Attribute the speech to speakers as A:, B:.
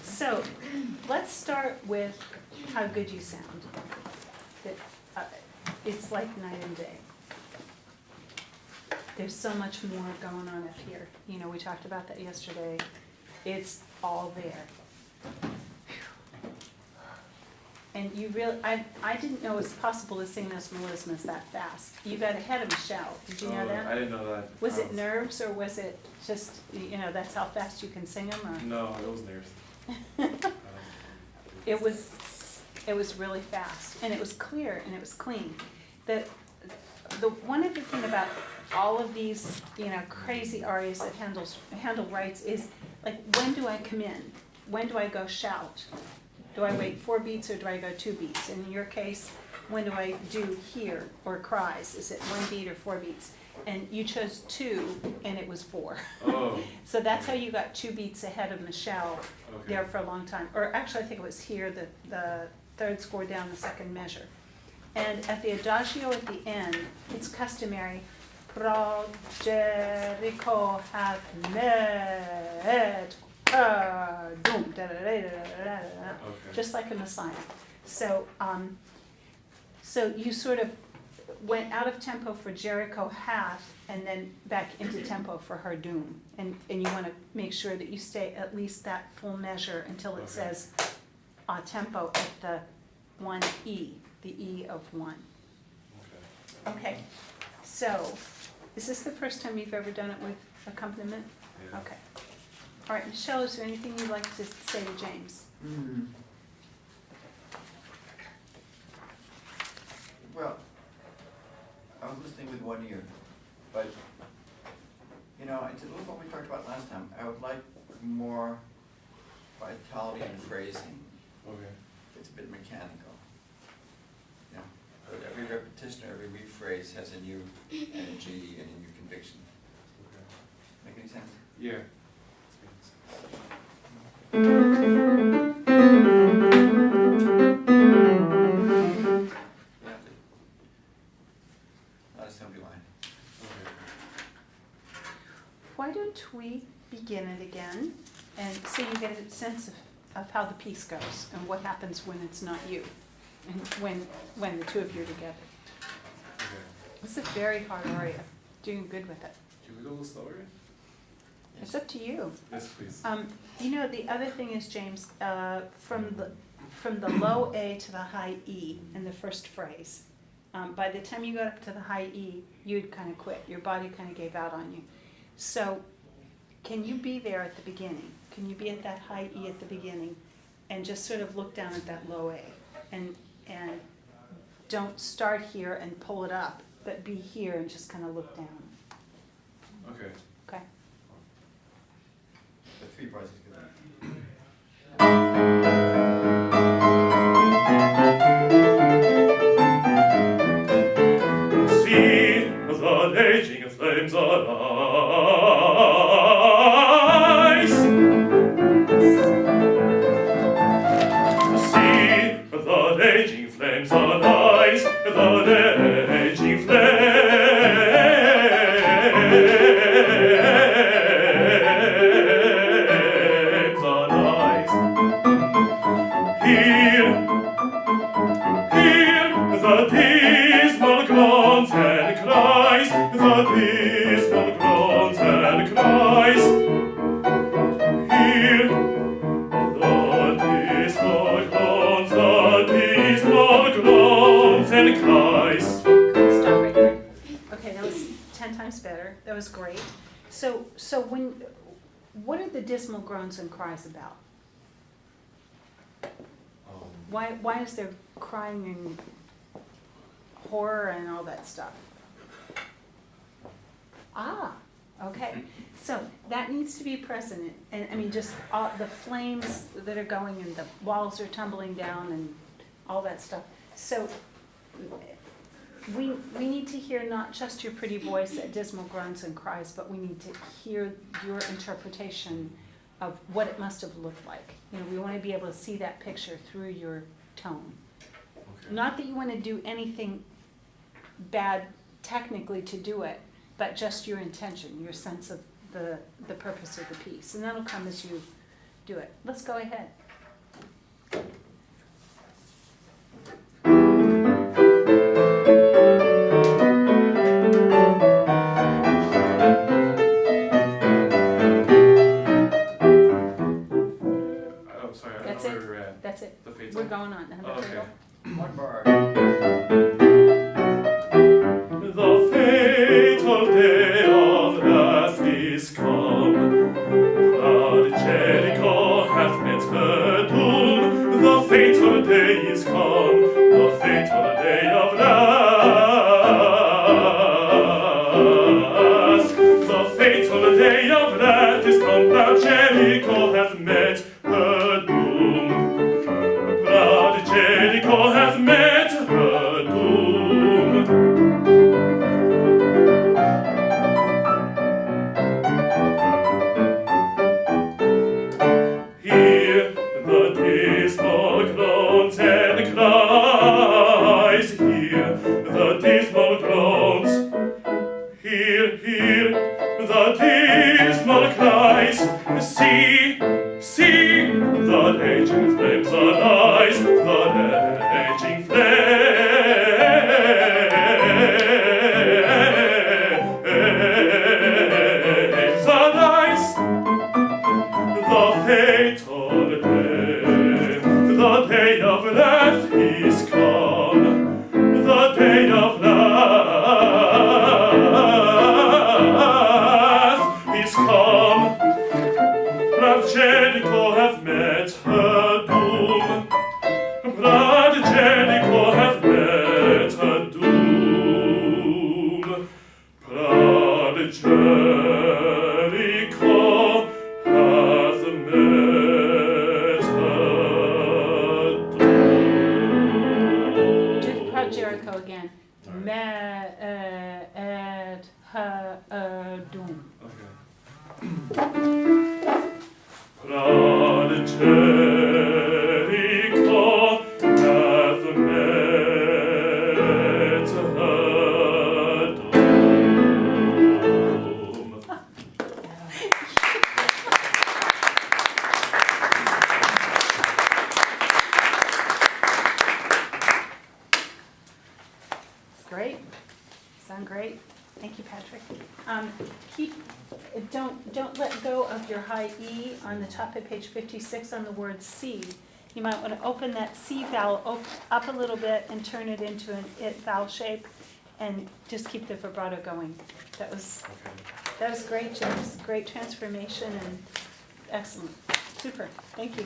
A: So let's start with how good you sound. That, it's like night and day. There's so much more going on up here. You know, we talked about that yesterday. It's all there. And you really, I didn't know it was possible to sing those melismas that fast. You got ahead of Michelle. Did you know that?
B: I didn't know that.
A: Was it nerves or was it just, you know, that's how fast you can sing them? Or?
B: No, it was nerves.
A: It was really fast, and it was clear, and it was clean. The one other thing about all of these, you know, crazy arias that Handel writes is, like, when do I come in? When do I go shout? Do I wait 4 beats or do I go 2 beats? And in your case, when do I do here or cries? Is it 1 beat or 4 beats? And you chose 2, and it was 4.
B: Oh.
A: So that's how you got 2 beats ahead of Michelle there for a long time. Or actually, I think it was here, the third score down, the second measure. And at the adagio at the end, it's customary, Progerico hath met, just like a Messiah. So, so you sort of went out of tempo for Jericho hath, and then back into tempo for her doom. And you want to make sure that you stay at least that full measure until it says tempo at the 1E, the E of 1. Okay, so is this the first time you've ever done it with accompaniment?
B: Yeah.
A: Okay. All right, Michelle, is there anything you'd like to say to James?
C: Well, I was listening with one ear, but, you know, it's a little what we talked about last time. I would like more vitality in phrasing.
B: Okay.
C: It's a bit mechanical. Yeah, but every repetition, every rephrase has a new energy and a new conviction.
B: Okay.
C: Make any sense?
B: Yeah.
C: Yeah. Not assembly line.
B: Okay.
A: Why don't we begin it again, and so you get a sense of how the piece goes and what happens when it's not you, and when the two of you are together.
B: Okay.
A: It's a very hard aria. Doing good with it.
B: Can we go a little slower?
A: It's up to you.
B: Yes, please.
A: You know, the other thing is, James, from the low A to the high E in the first phrase, by the time you got up to the high E, you'd kind of quit. Your body kind of gave out on you. So can you be there at the beginning? Can you be at that high E at the beginning and just sort of look down at that low A? And don't start here and pull it up, but be here and just kind of look down.
B: Okay.
A: Okay?
C: The 3 bars is good.
D: See the raging flames arise. See the raging flames arise. The raging flames arise. Hear the dismal groans and cries, the dismal groans and cries. Hear the dismal groans and cries.
A: Stop right there. Okay, that was 10 times better. That was great. So what are the dismal groans and cries about? Why is there crying and horror and all that stuff? Okay. So that needs to be present. And I mean, just all the flames that are going and the walls are tumbling down and all that stuff. So we need to hear not just your pretty voice at dismal groans and cries, but we need to hear your interpretation of what it must have looked like. You know, we want to be able to see that picture through your tone.
B: Okay.
A: Not that you want to do anything bad technically to do it, but just your intention, your sense of the purpose of the piece. And that'll come as you do it. Let's go ahead.
B: Oh, sorry, I don't
A: That's
B: know
A: it.
B: where we're at.
A: That's it.
B: The fates.
A: We're going on.
B: Oh, okay.
C: One bar.
D: The fatal day of wrath is come. Proud Jericho hath met her doom. The fatal day is come. The fatal day of wrath. The fatal day of wrath is come. Proud Jericho hath met her doom. Proud Jericho hath met her doom. Hear the dismal groans and cries. Hear the dismal groans. Hear the dismal cries. See, the raging flames arise. The raging flames arise. The fatal day, the day of wrath is come, the day of wrath is come. Proud Jericho hath met her doom, proud Jericho hath met her doom, proud Jericho hath met her doom.
A: Do Proud Jericho again. Met her doom.
B: Okay.
D: Proud Jericho hath met her doom.
A: Great. Sound great. Thank you, Patrick. Don't let go of your high E on the top of page 56 on the word C. You might want to open that C vowel up a little bit and turn it into an it vowel shape, and just keep the vibrato going. That was
B: Okay.
A: great, James. Great transformation and excellent. Super. Thank you.